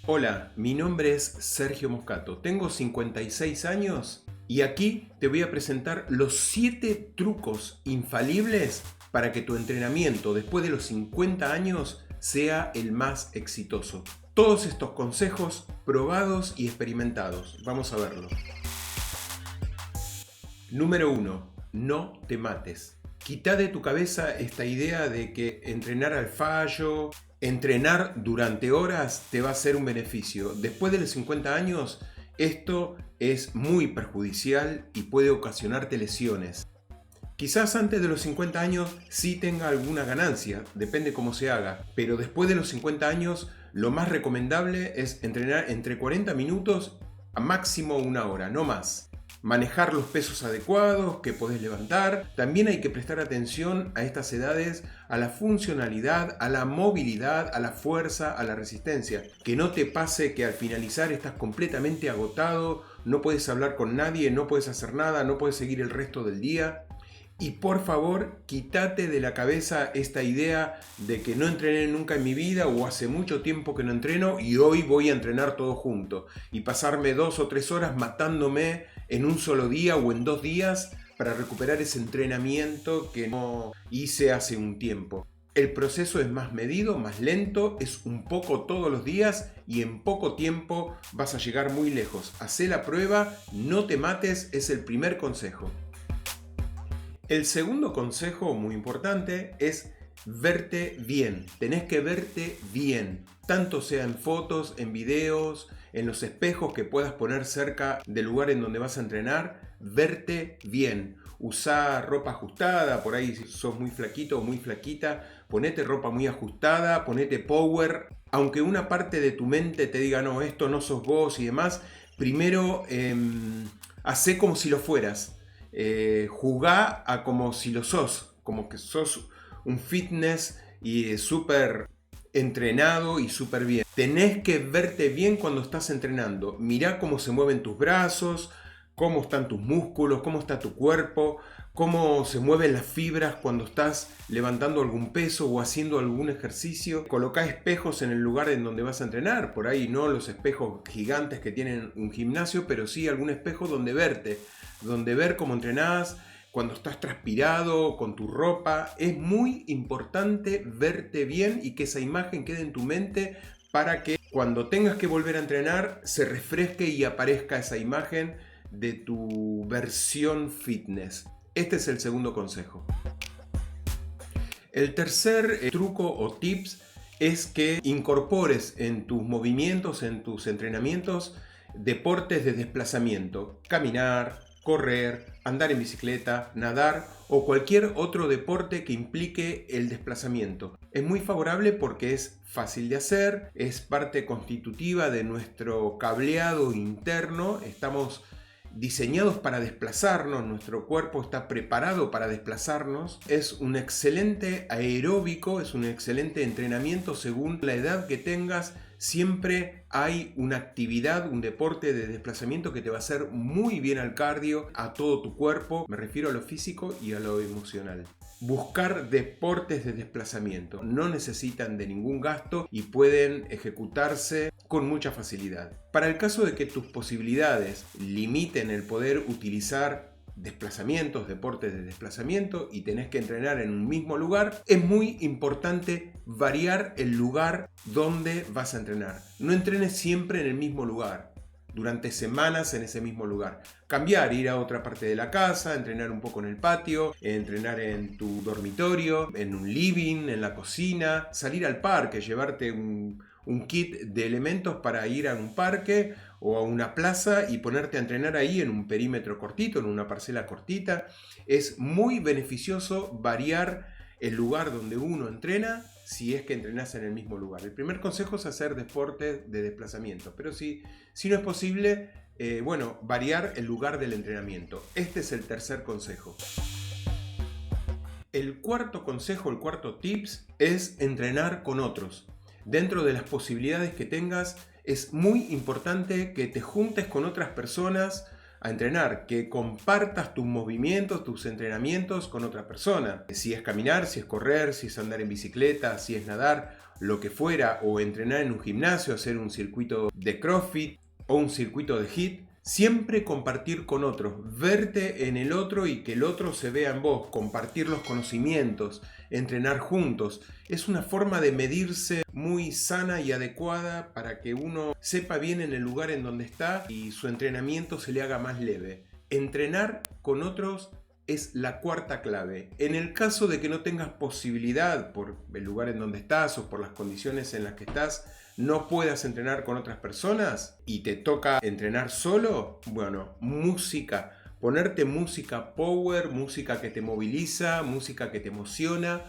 Hola, mi nombre es Sergio Moscato, tengo 56 años y aquí te voy a presentar los 7 trucos infalibles para que tu entrenamiento después de los 50 años sea el más exitoso. Todos estos consejos probados y experimentados. Vamos a verlo. Número 1. No te mates. Quita de tu cabeza esta idea de que entrenar al fallo, entrenar durante horas te va a ser un beneficio. Después de los 50 años, esto es muy perjudicial y puede ocasionarte lesiones. Quizás antes de los 50 años sí tenga alguna ganancia, depende cómo se haga, pero después de los 50 años lo más recomendable es entrenar entre 40 minutos a máximo una hora, no más. Manejar los pesos adecuados que podés levantar. También hay que prestar atención a estas edades, a la funcionalidad, a la movilidad, a la fuerza, a la resistencia. Que no te pase que al finalizar estás completamente agotado, no puedes hablar con nadie, no puedes hacer nada, no puedes seguir el resto del día. Y por favor, quítate de la cabeza esta idea de que no entrené nunca en mi vida o hace mucho tiempo que no entreno y hoy voy a entrenar todo junto. Y pasarme 2 o 3 horas matándome en un solo día o en 2 días para recuperar ese entrenamiento que no hice hace un tiempo. El proceso es más medido, más lento, es un poco todos los días y en poco tiempo vas a llegar muy lejos. Hacé la prueba, no te mates, es el primer consejo. El segundo consejo muy importante es verte bien. Tenés que verte bien, tanto sea en fotos, en videos, en los espejos que puedas poner cerca del lugar en donde vas a entrenar. Verte bien. Usá ropa ajustada, por ahí si sos muy flaquito o muy flaquita, ponete ropa muy ajustada, ponete power. Aunque una parte de tu mente te diga, no, esto no sos vos y demás, primero hacé como si lo fueras. Jugá a como si lo sos, como que sos un fitness y súper entrenado y súper bien. Tenés que verte bien cuando estás entrenando. Mirá cómo se mueven tus brazos, cómo están tus músculos, cómo está tu cuerpo, cómo se mueven las fibras cuando estás levantando algún peso o haciendo algún ejercicio. Colocá espejos en el lugar en donde vas a entrenar. Por ahí no los espejos gigantes que tienen un gimnasio, pero sí algún espejo donde verte, donde ver cómo entrenás, cuando estás transpirado, con tu ropa. Es muy importante verte bien y que esa imagen quede en tu mente para que cuando tengas que volver a entrenar se refresque y aparezca esa imagen de tu versión fitness. Este es el segundo consejo. El tercer truco o tips es que incorpores en tus movimientos, en tus entrenamientos, deportes de desplazamiento. Caminar, correr, andar en bicicleta, nadar o cualquier otro deporte que implique el desplazamiento. Es muy favorable porque es fácil de hacer, es parte constitutiva de nuestro cableado interno. Estamos diseñados para desplazarnos, nuestro cuerpo está preparado para desplazarnos. Es un excelente aeróbico, es un excelente entrenamiento según la edad que tengas. Siempre hay una actividad, un deporte de desplazamiento que te va a hacer muy bien al cardio, a todo tu cuerpo. Me refiero a lo físico y a lo emocional. Buscar deportes de desplazamiento. No necesitan de ningún gasto y pueden ejecutarse con mucha facilidad. Para el caso de que tus posibilidades limiten el poder utilizar desplazamientos, deportes de desplazamiento y tenés que entrenar en un mismo lugar, es muy importante variar el lugar donde vas a entrenar. No entrenes siempre en el mismo lugar, durante semanas en ese mismo lugar. Cambiar, ir a otra parte de la casa, entrenar un poco en el patio, entrenar en tu dormitorio, en un living, en la cocina, salir al parque, llevarte un kit de elementos para ir a un parque o a una plaza y ponerte a entrenar ahí en un perímetro cortito, en una parcela cortita. Es muy beneficioso variar el lugar donde uno entrena si es que entrenás en el mismo lugar. El primer consejo es hacer deportes de desplazamiento, pero si no es posible, variar el lugar del entrenamiento. Este es el tercer consejo. El cuarto consejo, el cuarto tips, es entrenar con otros. Dentro de las posibilidades que tengas, es muy importante que te juntes con otras personas a entrenar, que compartas tus movimientos, tus entrenamientos con otra persona. Si es caminar, si es correr, si es andar en bicicleta, si es nadar, lo que fuera, o entrenar en un gimnasio, hacer un circuito de CrossFit o un circuito de HIIT. Siempre compartir con otros, verte en el otro y que el otro se vea en vos, compartir los conocimientos, entrenar juntos. Es una forma de medirse muy sana y adecuada para que uno sepa bien en el lugar en donde está y su entrenamiento se le haga más leve. Entrenar con otros es la cuarta clave. En el caso de que no tengas posibilidad por el lugar en donde estás o por las condiciones en las que estás, no puedas entrenar con otras personas y te toca entrenar solo, bueno, música. Ponerte música power, música que te moviliza, música que te emociona.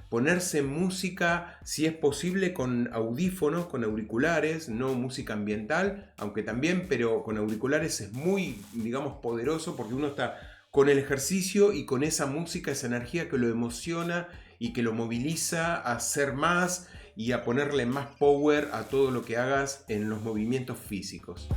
Ponerse música, si es posible, con audífonos, con auriculares, no música ambiental, aunque también, pero con auriculares es muy, digamos, poderoso porque uno está con el ejercicio y con esa música, esa energía que lo emociona y que lo moviliza a hacer más y a ponerle más power a todo lo que hagas en los movimientos físicos.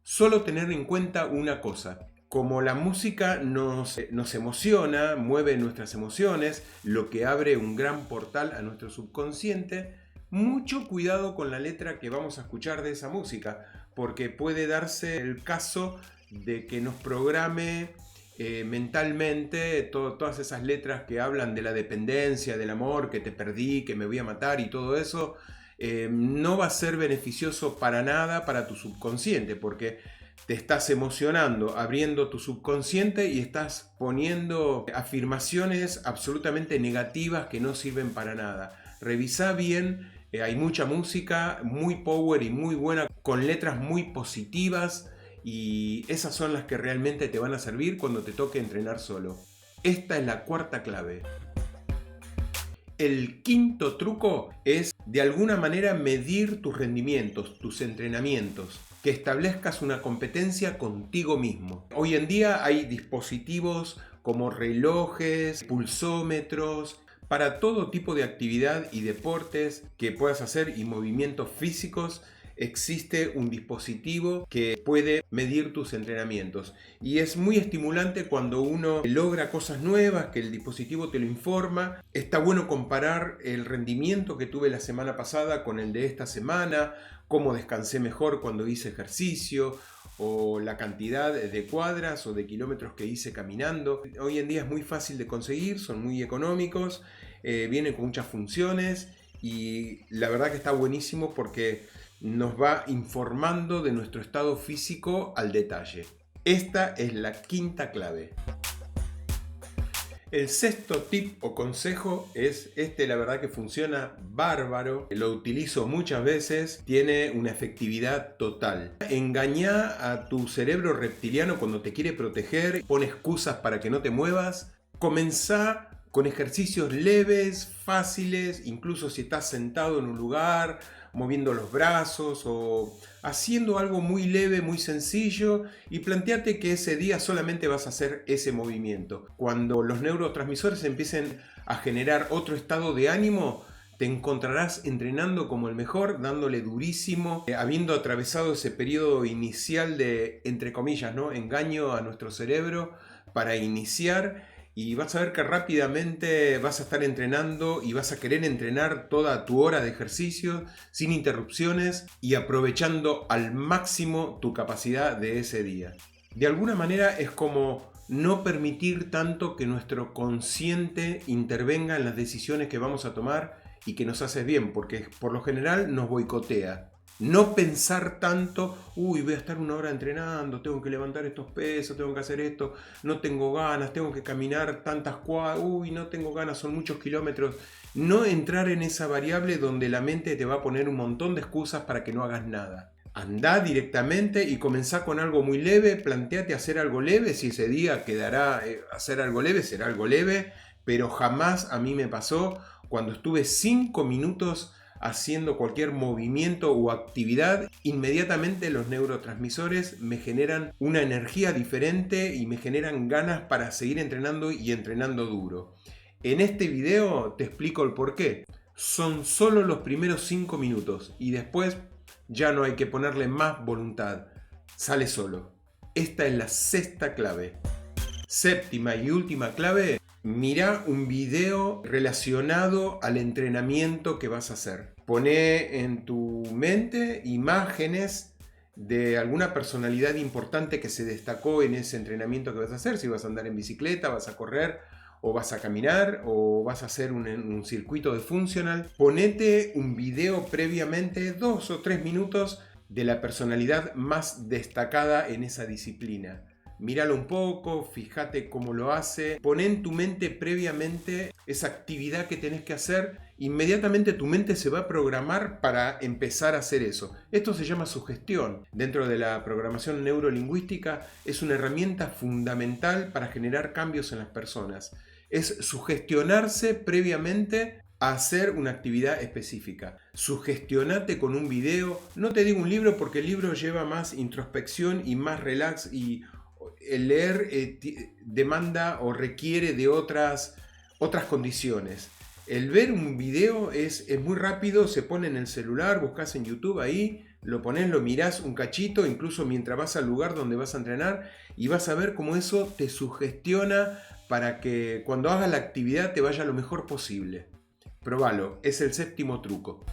Solo tener en cuenta una cosa. Como la música nos emociona, mueve nuestras emociones, lo que abre un gran portal a nuestro subconsciente, mucho cuidado con la letra que vamos a escuchar de esa música, porque puede darse el caso de que nos programe mentalmente todas esas letras que hablan de la dependencia, del amor, que te perdí, que me voy a matar y todo eso. No va a ser beneficioso para nada para tu subconsciente, porque te estás emocionando, abriendo tu subconsciente y estás poniendo afirmaciones absolutamente negativas que no sirven para nada. Revisá bien, hay mucha música muy power y muy buena, con letras muy positivas, y esas son las que realmente te van a servir cuando te toque entrenar solo. Esta es la cuarta clave. El quinto truco es de alguna manera medir tus rendimientos, tus entrenamientos, que establezcas una competencia contigo mismo. Hoy en día hay dispositivos como relojes, pulsómetros, para todo tipo de actividad y deportes que puedas hacer y movimientos físicos. Existe un dispositivo que puede medir tus entrenamientos y es muy estimulante cuando uno logra cosas nuevas, que el dispositivo te lo informa. Está bueno comparar el rendimiento que tuve la semana pasada con el de esta semana, cómo descansé mejor cuando hice ejercicio, o la cantidad de cuadras o de kilómetros que hice caminando. Hoy en día es muy fácil de conseguir, son muy económicos, vienen con muchas funciones y la verdad que está buenísimo porque nos va informando de nuestro estado físico al detalle. Esta es la quinta clave. El sexto tip o consejo es la verdad que funciona bárbaro, lo utilizo muchas veces, tiene una efectividad total. Engañá a tu cerebro reptiliano cuando te quiere proteger, pone excusas para que no te muevas. Comenzá con ejercicios leves, fáciles, incluso si estás sentado en un lugar, moviendo los brazos o haciendo algo muy leve, muy sencillo, y planteate que ese día solamente vas a hacer ese movimiento. Cuando los neurotransmisores empiecen a generar otro estado de ánimo, te encontrarás entrenando como el mejor, dándole durísimo, habiendo atravesado ese periodo inicial de, entre comillas, ¿no?, engaño a nuestro cerebro para iniciar. Y vas a ver que rápidamente vas a estar entrenando y vas a querer entrenar toda tu hora de ejercicio sin interrupciones y aprovechando al máximo tu capacidad de ese día. De alguna manera es como no permitir tanto que nuestro consciente intervenga en las decisiones que vamos a tomar y que nos hace bien, porque por lo general nos boicotea. No pensar tanto, voy a estar una hora entrenando, tengo que levantar estos pesos, tengo que hacer esto, no tengo ganas, tengo que caminar tantas cuadras, no tengo ganas, son muchos kilómetros. No entrar en esa variable donde la mente te va a poner un montón de excusas para que no hagas nada. Andá directamente y comenzá con algo muy leve, planteate hacer algo leve, si ese día quedará hacer algo leve, será algo leve, pero jamás a mí me pasó cuando estuve 5 minutos haciendo cualquier movimiento o actividad, inmediatamente los neurotransmisores me generan una energía diferente y me generan ganas para seguir entrenando y entrenando duro. En este video te explico el porqué. Son solo los primeros 5 minutos y después ya no hay que ponerle más voluntad. Sale solo. Esta es la sexta clave. Séptima y última clave, mira un video relacionado al entrenamiento que vas a hacer. Poné en tu mente imágenes de alguna personalidad importante que se destacó en ese entrenamiento que vas a hacer. Si vas a andar en bicicleta, vas a correr, o vas a caminar, o vas a hacer un circuito de funcional. Ponete un video previamente, 2 o 3 minutos, de la personalidad más destacada en esa disciplina. Míralo un poco, fíjate cómo lo hace, poné en tu mente previamente esa actividad que tenés que hacer, inmediatamente tu mente se va a programar para empezar a hacer eso. Esto se llama sugestión. Dentro de la programación neurolingüística es una herramienta fundamental para generar cambios en las personas. Es sugestionarse previamente a hacer una actividad específica. Sugestionate con un video, no te digo un libro porque el libro lleva más introspección y más relax, y el leer demanda o requiere de otras condiciones. El ver un video es muy rápido, se pone en el celular, buscas en YouTube ahí, lo pones, lo mirás un cachito, incluso mientras vas al lugar donde vas a entrenar, y vas a ver cómo eso te sugestiona para que cuando hagas la actividad te vaya lo mejor posible. Probalo, es el séptimo truco.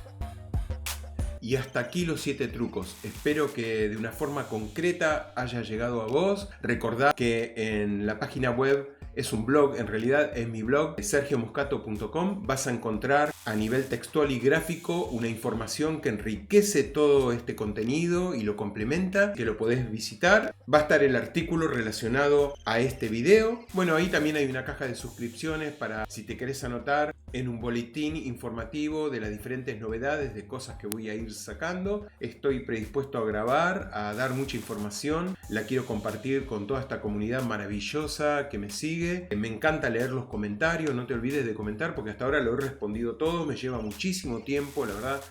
Y hasta aquí los 7 trucos. Espero que de una forma concreta haya llegado a vos. Recordá que en la página web, es un blog, en realidad es mi blog, sergiomoscato.com. Vas a encontrar a nivel textual y gráfico una información que enriquece todo este contenido y lo complementa, que lo podés visitar. Va a estar el artículo relacionado a este video. Bueno, ahí también hay una caja de suscripciones para si te querés anotar en un boletín informativo de las diferentes novedades de cosas que voy a ir sacando. Estoy predispuesto a grabar, a dar mucha información. La quiero compartir con toda esta comunidad maravillosa que me sigue. Me encanta leer los comentarios, no te olvides de comentar porque hasta ahora lo he respondido todo. Me lleva muchísimo tiempo, la verdad,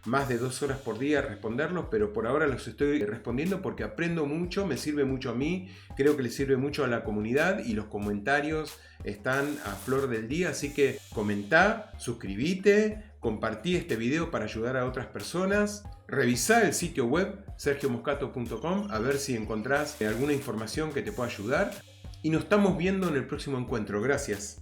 más de 2 horas por día responderlos, pero por ahora los estoy respondiendo porque aprendo mucho, me sirve mucho a mí, creo que le sirve mucho a la comunidad y los comentarios están a flor del día, así que comentá, suscribite, compartí este video para ayudar a otras personas, revisá el sitio web sergiomoscato.com a ver si encontrás alguna información que te pueda ayudar y nos estamos viendo en el próximo encuentro. Gracias.